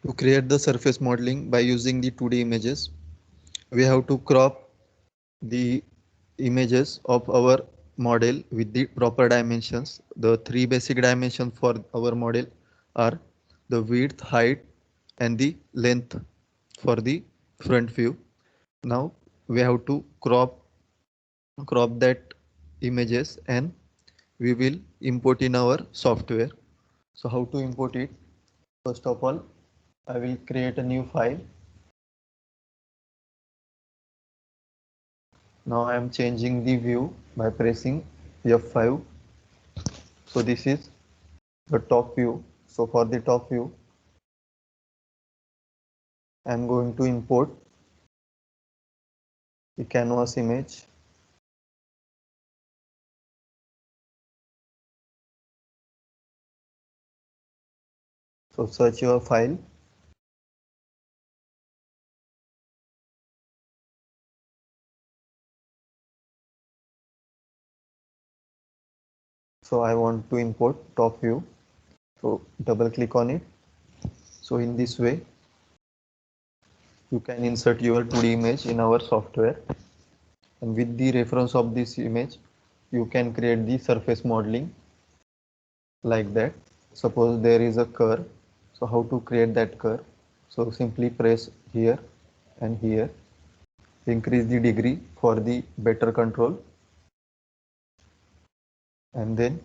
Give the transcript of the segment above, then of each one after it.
To create the surface modeling by using the 2D images, we have to crop the images of our model with the proper dimensions. The three basic dimensions for our model are the width, height, and the length for the front view. Now we have to crop that images and we will import in our software. So how to import it? First of all, I will create a new file. Now I am changing the view by pressing F5. So this is the top view. So for the top view, I am going to import the canvas image. So search your file. So I want to import top view. So double click on it. So in this way, you can insert your 2D image in our software. And with the reference of this image, you can create the surface modeling like that. Suppose there is a curve. So how to create that curve? So simply press here and here. Increase the degree for the better control. And then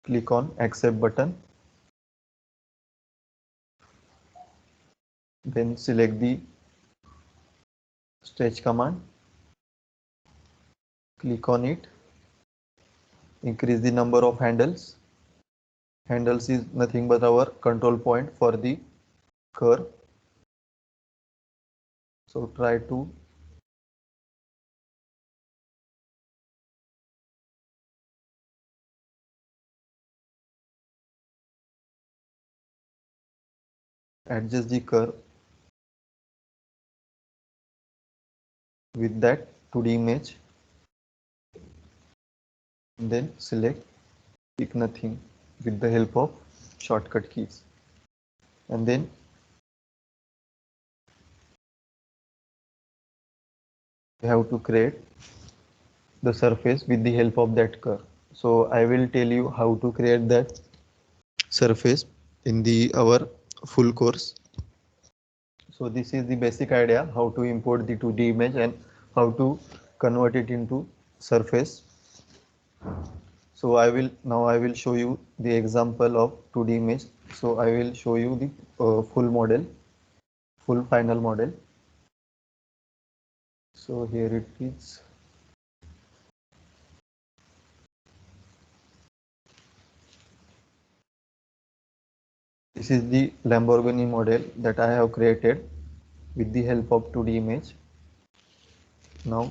click on accept button. Then select the stretch command. Click on it. Increase the number of handles. Handles is nothing but our control point for the curve. So try to adjust the curve with that 2D image. And then select pick nothing with the help of shortcut keys. And then you have to create the surface with the help of that curve. So I will tell you how to create that surface in the our full course. So this is the basic idea how to import the 2D image and how to convert it into surface. So I will show you the example of 2D image. So I will show you the full model, full final model. So here it is. This is the Lamborghini model that I have created with the help of 2D image. Now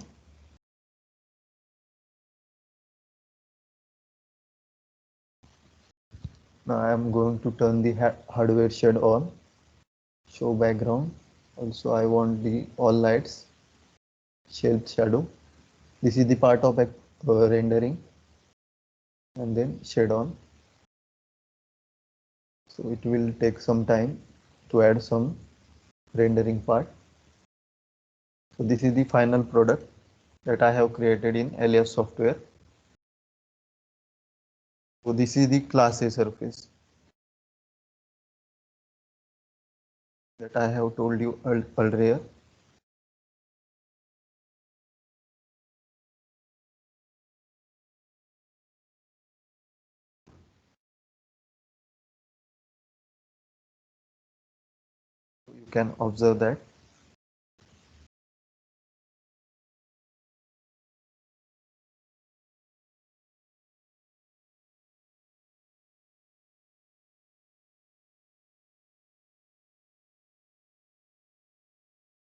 I am going to turn the hardware shade on. Show background. Also I want the all lights, shelf shadow. This is the part of rendering, and then shade on. So it will take some time to add some rendering part. So this is the final product that I have created in Alias software. So this is the class A surface that I have told you earlier. You can observe that.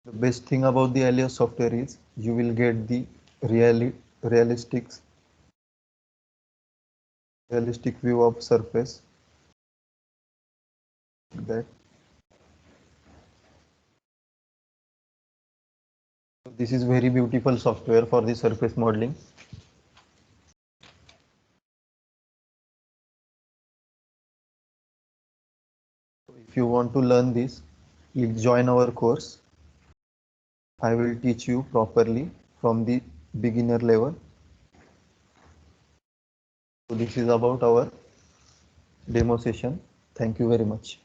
The best thing about the Alias software is you will get the realistic view of surface. That this is very beautiful software for the surface modeling. If you want to learn this, please join our course. I will teach you properly from the beginner level. So this is about our demo session. Thank you very much.